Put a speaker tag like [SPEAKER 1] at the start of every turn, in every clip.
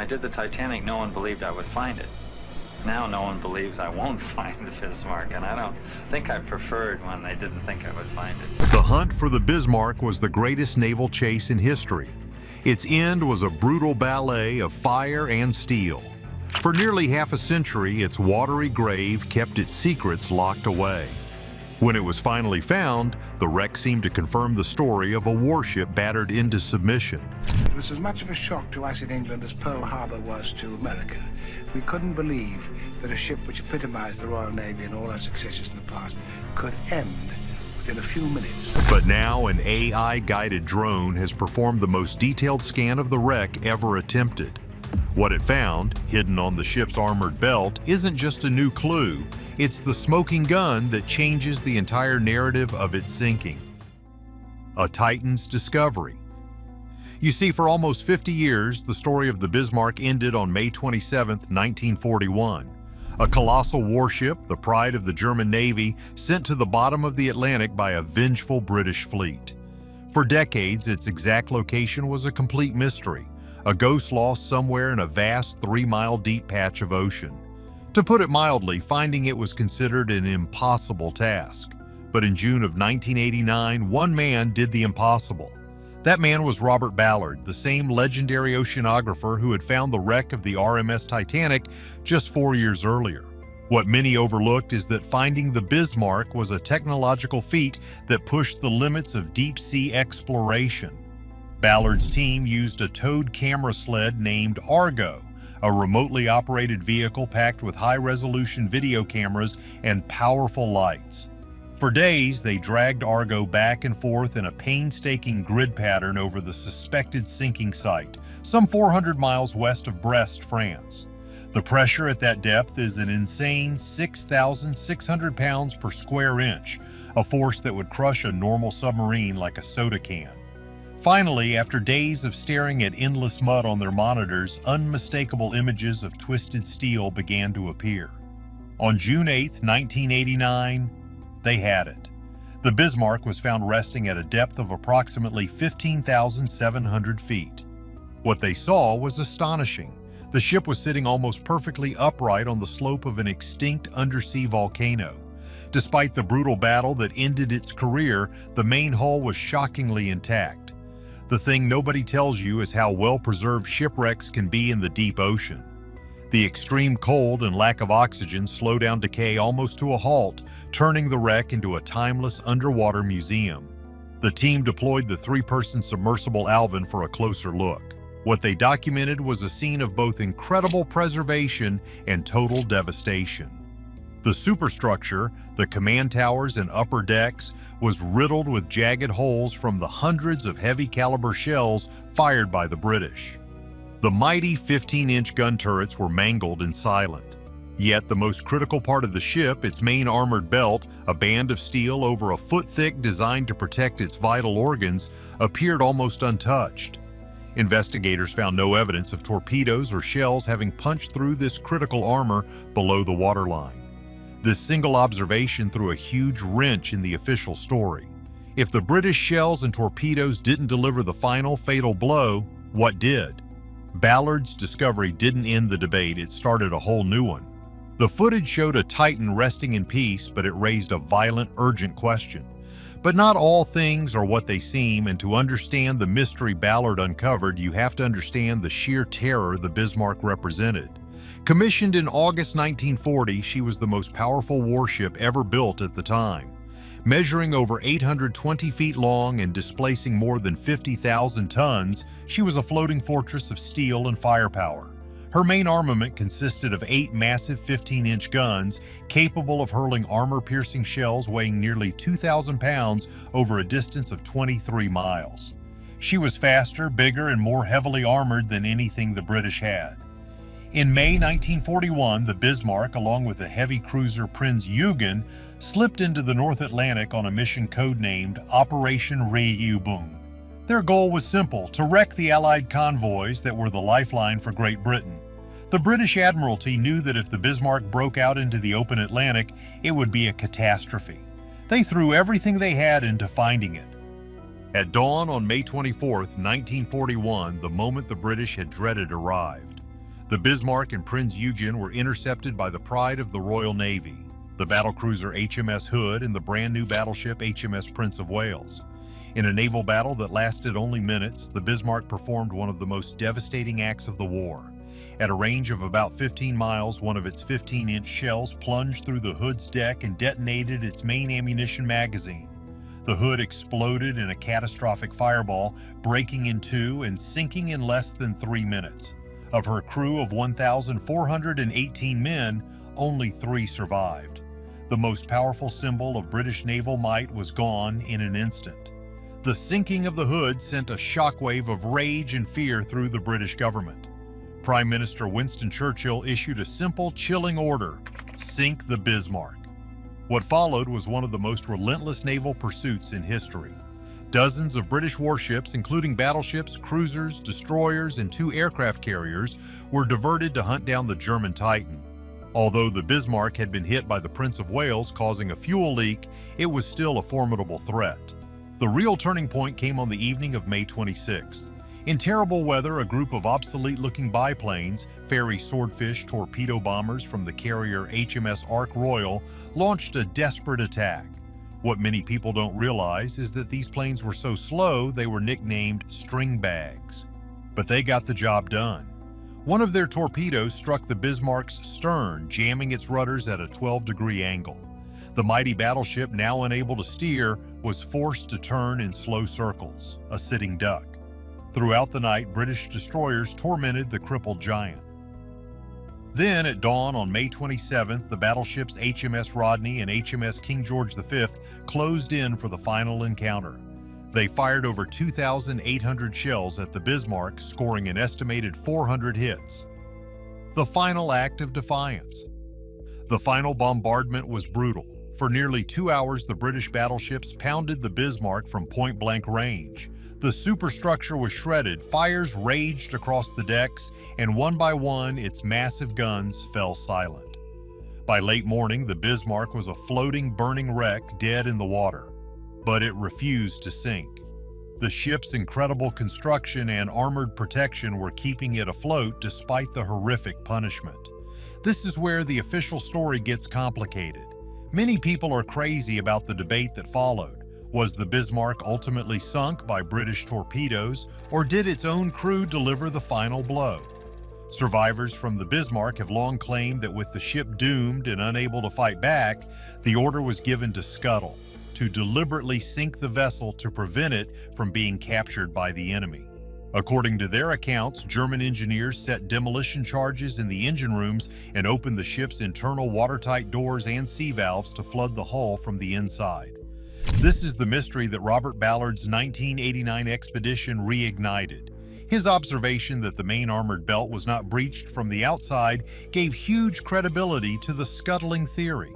[SPEAKER 1] I did the Titanic, no one believed I would find it. Now no one believes I won't find the Bismarck, and I don't think I preferred when they didn't think I would find it.
[SPEAKER 2] The hunt for the Bismarck was the greatest naval chase in history. Its end was a brutal ballet of fire and steel. For nearly half a century, its watery grave kept its secrets locked away. When it was finally found, the wreck seemed to confirm the story of a warship battered into submission.
[SPEAKER 3] It was as much of a shock to us in England as Pearl Harbor was to America. We couldn't believe that a ship which epitomized the Royal Navy and all our successes in the past could end within a few minutes.
[SPEAKER 2] But now an AI-guided drone has performed the most detailed scan of the wreck ever attempted. What it found, hidden on the ship's armored belt, isn't just a new clue. It's the smoking gun that changes the entire narrative of its sinking. A Titan's discovery. You see, for almost 50 years, the story of the Bismarck ended on May 27, 1941. A colossal warship, the pride of the German Navy, sent to the bottom of the Atlantic by a vengeful British fleet. For decades, its exact location was a complete mystery, a ghost lost somewhere in a vast 3-mile deep patch of ocean. To put it mildly, finding it was considered an impossible task. But in June of 1989, one man did the impossible. That man was Robert Ballard, the same legendary oceanographer who had found the wreck of the RMS Titanic just 4 years earlier. What many overlooked is that finding the Bismarck was a technological feat that pushed the limits of deep-sea exploration. Ballard's team used a towed camera sled named Argo, a remotely operated vehicle packed with high-resolution video cameras and powerful lights. For days, they dragged Argo back and forth in a painstaking grid pattern over the suspected sinking site, some 400 miles west of Brest, France. The pressure at that depth is an insane 6,600 pounds per square inch, a force that would crush a normal submarine like a soda can. Finally, after days of staring at endless mud on their monitors, unmistakable images of twisted steel began to appear. On June 8, 1989, they had it. The Bismarck was found resting at a depth of approximately 15,700 feet. What they saw was astonishing. The ship was sitting almost perfectly upright on the slope of an extinct undersea volcano. Despite the brutal battle that ended its career, the main hull was shockingly intact. The thing nobody tells you is how well-preserved shipwrecks can be in the deep ocean. The extreme cold and lack of oxygen slow down decay almost to a halt, turning the wreck into a timeless underwater museum. The team deployed the 3-person submersible Alvin for a closer look. What they documented was a scene of both incredible preservation and total devastation. The superstructure, the command towers and upper decks, was riddled with jagged holes from the hundreds of heavy-caliber shells fired by the British. The mighty 15-inch gun turrets were mangled and silent. Yet the most critical part of the ship, its main armored belt, a band of steel over a foot thick designed to protect its vital organs, appeared almost untouched. Investigators found no evidence of torpedoes or shells having punched through this critical armor below the waterline. This single observation threw a huge wrench in the official story. If the British shells and torpedoes didn't deliver the final fatal blow, what did? Ballard's discovery didn't end the debate, it started a whole new one. The footage showed a Titan resting in peace, but it raised a violent, urgent question. But not all things are what they seem, and to understand the mystery Ballard uncovered, you have to understand the sheer terror the Bismarck represented. Commissioned in August 1940, she was the most powerful warship ever built at the time. Measuring over 820 feet long and displacing more than 50,000 tons, she was a floating fortress of steel and firepower. Her main armament consisted of 8 massive 15-inch guns capable of hurling armor-piercing shells weighing nearly 2,000 pounds over a distance of 23 miles. She was faster, bigger, and more heavily armored than anything the British had. In May 1941, the Bismarck, along with the heavy cruiser Prinz Eugen, slipped into the North Atlantic on a mission codenamed Operation Reübung. Their goal was simple: to wreck the Allied convoys that were the lifeline for Great Britain. The British Admiralty knew that if the Bismarck broke out into the open Atlantic, it would be a catastrophe. They threw everything they had into finding it. At dawn on May 24, 1941, the moment the British had dreaded arrived. The Bismarck and Prinz Eugen were intercepted by the pride of the Royal Navy, the battlecruiser HMS Hood and the brand-new battleship HMS Prince of Wales. In a naval battle that lasted only minutes, the Bismarck performed one of the most devastating acts of the war. At a range of about 15 miles, one of its 15-inch shells plunged through the Hood's deck and detonated its main ammunition magazine. The Hood exploded in a catastrophic fireball, breaking in two and sinking in less than 3 minutes. Of her crew of 1,418 men, only 3 survived. The most powerful symbol of British naval might was gone in an instant. The sinking of the Hood sent a shockwave of rage and fear through the British government. Prime Minister Winston Churchill issued a simple, chilling order: sink the Bismarck. What followed was one of the most relentless naval pursuits in history. Dozens of British warships, including battleships, cruisers, destroyers, and 2 aircraft carriers, were diverted to hunt down the German Titan. Although the Bismarck had been hit by the Prince of Wales, causing a fuel leak, it was still a formidable threat. The real turning point came on the evening of May 26th. In terrible weather, a group of obsolete-looking biplanes, Fairey Swordfish torpedo bombers from the carrier HMS Ark Royal, launched a desperate attack. What many people don't realize is that these planes were so slow they were nicknamed string bags. But they got the job done. One of their torpedoes struck the Bismarck's stern, jamming its rudders at a 12-degree angle. The mighty battleship, now unable to steer, was forced to turn in slow circles, a sitting duck. Throughout the night, British destroyers tormented the crippled giant. Then, at dawn on May 27th, the battleships HMS Rodney and HMS King George V closed in for the final encounter. They fired over 2,800 shells at the Bismarck, scoring an estimated 400 hits. The final act of defiance. The final bombardment was brutal. For nearly 2 hours, the British battleships pounded the Bismarck from point-blank range. The superstructure was shredded, fires raged across the decks, and one by one, its massive guns fell silent. By late morning, the Bismarck was a floating, burning wreck, dead in the water. But it refused to sink. The ship's incredible construction and armored protection were keeping it afloat despite the horrific punishment. This is where the official story gets complicated. Many people are crazy about the debate that followed. Was the Bismarck ultimately sunk by British torpedoes, or did its own crew deliver the final blow? Survivors from the Bismarck have long claimed that with the ship doomed and unable to fight back, the order was given to scuttle, to deliberately sink the vessel to prevent it from being captured by the enemy. According to their accounts, German engineers set demolition charges in the engine rooms and opened the ship's internal watertight doors and sea valves to flood the hull from the inside. This is the mystery that Robert Ballard's 1989 expedition reignited. His observation that the main armored belt was not breached from the outside gave huge credibility to the scuttling theory.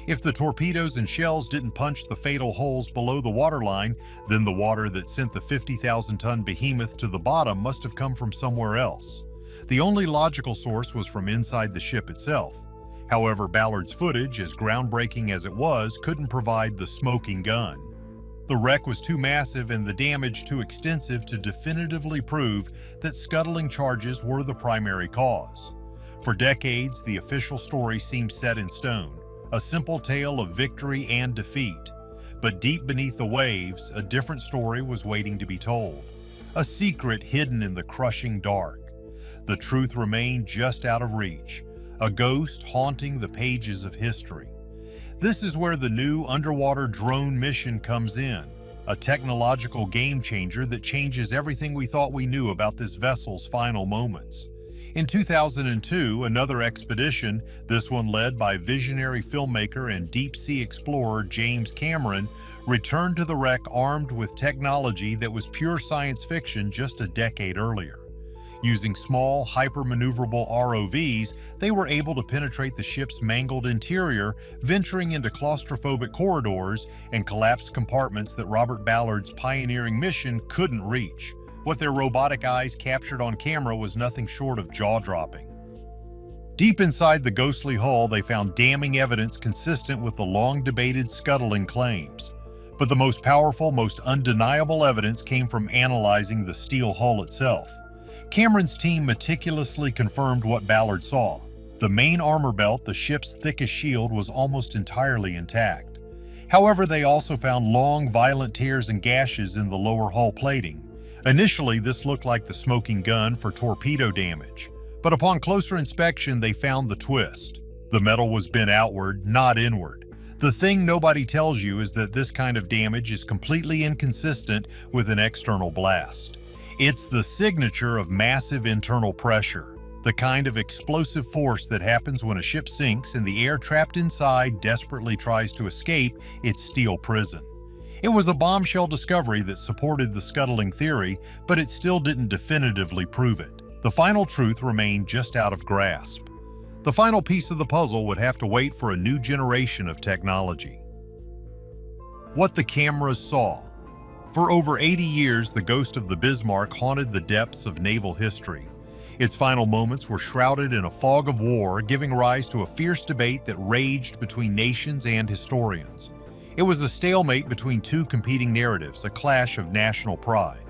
[SPEAKER 2] If the torpedoes and shells didn't punch the fatal holes below the waterline, then the water that sent the 50,000-ton behemoth to the bottom must have come from somewhere else. The only logical source was from inside the ship itself. However, Ballard's footage, as groundbreaking as it was, couldn't provide the smoking gun. The wreck was too massive and the damage too extensive to definitively prove that scuttling charges were the primary cause. For decades, the official story seemed set in stone, a simple tale of victory and defeat. But deep beneath the waves, a different story was waiting to be told, a secret hidden in the crushing dark. The truth remained just out of reach, a ghost haunting the pages of history. This is where the new underwater drone mission comes in, a technological game changer that changes everything we thought we knew about this vessel's final moments. In 2002, another expedition, this one led by visionary filmmaker and deep-sea explorer James Cameron, returned to the wreck armed with technology that was pure science fiction just a decade earlier. Using small, hyper-maneuverable ROVs, they were able to penetrate the ship's mangled interior, venturing into claustrophobic corridors and collapsed compartments that Robert Ballard's pioneering mission couldn't reach. What their robotic eyes captured on camera was nothing short of jaw-dropping. Deep inside the ghostly hull, they found damning evidence consistent with the long-debated scuttling claims. But the most powerful, most undeniable evidence came from analyzing the steel hull itself. Cameron's team meticulously confirmed what Ballard saw. The main armor belt, the ship's thickest shield, was almost entirely intact. However, they also found long, violent tears and gashes in the lower hull plating. Initially, this looked like the smoking gun for torpedo damage, but upon closer inspection, they found the twist. The metal was bent outward, not inward. The thing nobody tells you is that this kind of damage is completely inconsistent with an external blast. It's the signature of massive internal pressure, the kind of explosive force that happens when a ship sinks and the air trapped inside desperately tries to escape its steel prison. It was a bombshell discovery that supported the scuttling theory, but it still didn't definitively prove it. The final truth remained just out of grasp. The final piece of the puzzle would have to wait for a new generation of technology. What the cameras saw. For over 80 years, the ghost of the Bismarck haunted the depths of naval history. Its final moments were shrouded in a fog of war, giving rise to a fierce debate that raged between nations and historians. It was a stalemate between two competing narratives, a clash of national pride.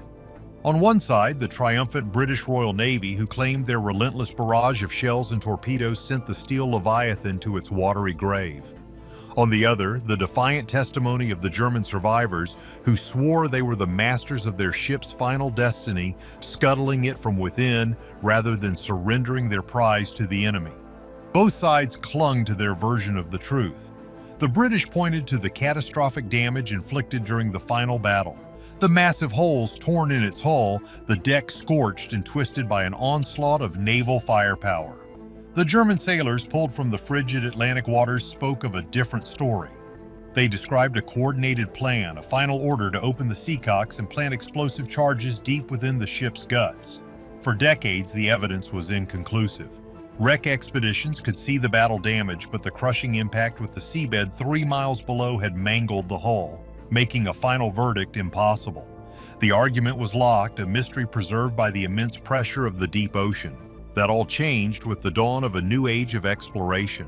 [SPEAKER 2] On one side, the triumphant British Royal Navy, who claimed their relentless barrage of shells and torpedoes sent the steel Leviathan to its watery grave. On the other, the defiant testimony of the German survivors, who swore they were the masters of their ship's final destiny, scuttling it from within rather than surrendering their prize to the enemy. Both sides clung to their version of the truth. The British pointed to the catastrophic damage inflicted during the final battle. The massive holes torn in its hull, the deck scorched and twisted by an onslaught of naval firepower. The German sailors pulled from the frigid Atlantic waters spoke of a different story. They described a coordinated plan, a final order to open the seacocks and plant explosive charges deep within the ship's guts. For decades, the evidence was inconclusive. Wreck expeditions could see the battle damage, but the crushing impact with the seabed 3 miles below had mangled the hull, making a final verdict impossible. The argument was locked, a mystery preserved by the immense pressure of the deep ocean. That all changed with the dawn of a new age of exploration.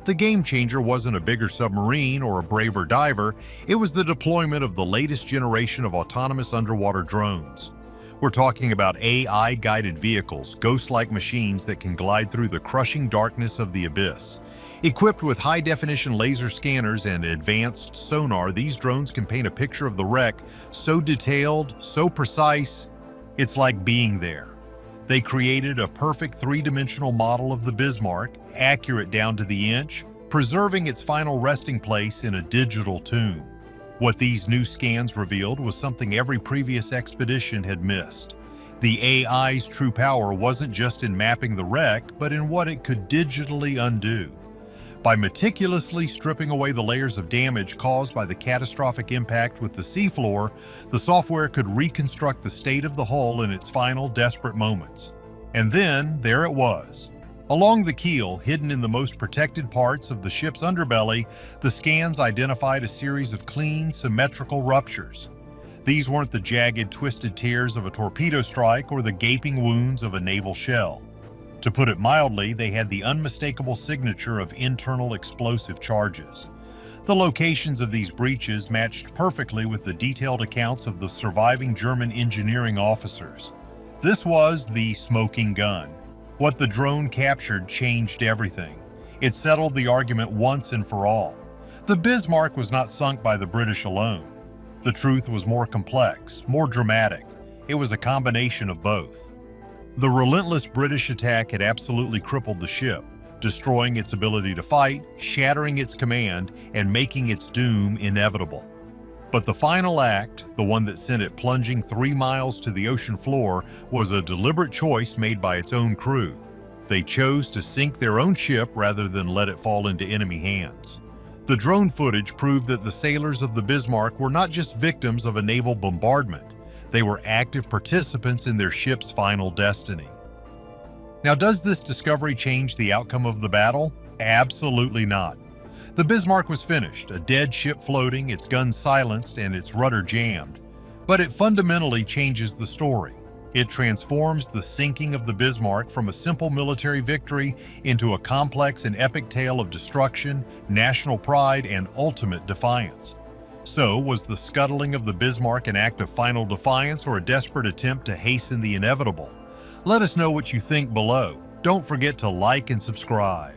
[SPEAKER 2] The game changer wasn't a bigger submarine or a braver diver, it was the deployment of the latest generation of autonomous underwater drones. We're talking about AI-guided vehicles, ghost-like machines that can glide through the crushing darkness of the abyss. Equipped with high-definition laser scanners and advanced sonar, these drones can paint a picture of the wreck so detailed, so precise, it's like being there. They created a perfect three-dimensional model of the Bismarck, accurate down to the inch, preserving its final resting place in a digital tomb. What these new scans revealed was something every previous expedition had missed. The AI's true power wasn't just in mapping the wreck, but in what it could digitally undo. By meticulously stripping away the layers of damage caused by the catastrophic impact with the seafloor, the software could reconstruct the state of the hull in its final desperate moments. And then, there it was. Along the keel, hidden in the most protected parts of the ship's underbelly, the scans identified a series of clean, symmetrical ruptures. These weren't the jagged, twisted tears of a torpedo strike or the gaping wounds of a naval shell. To put it mildly, they had the unmistakable signature of internal explosive charges. The locations of these breaches matched perfectly with the detailed accounts of the surviving German engineering officers. This was the smoking gun. What the drone captured changed everything. It settled the argument once and for all. The Bismarck was not sunk by the British alone. The truth was more complex, more dramatic. It was a combination of both. The relentless British attack had absolutely crippled the ship, destroying its ability to fight, shattering its command, and making its doom inevitable. But the final act, the one that sent it plunging 3 miles to the ocean floor, was a deliberate choice made by its own crew. They chose to sink their own ship rather than let it fall into enemy hands. The drone footage proved that the sailors of the Bismarck were not just victims of a naval bombardment. They were active participants in their ship's final destiny. Now, does this discovery change the outcome of the battle? Absolutely not. The Bismarck was finished, a dead ship floating, its guns silenced, and its rudder jammed. But it fundamentally changes the story. It transforms the sinking of the Bismarck from a simple military victory into a complex and epic tale of destruction, national pride, and ultimate defiance. So, was the scuttling of the Bismarck an act of final defiance or a desperate attempt to hasten the inevitable? Let us know what you think below. Don't forget to like and subscribe.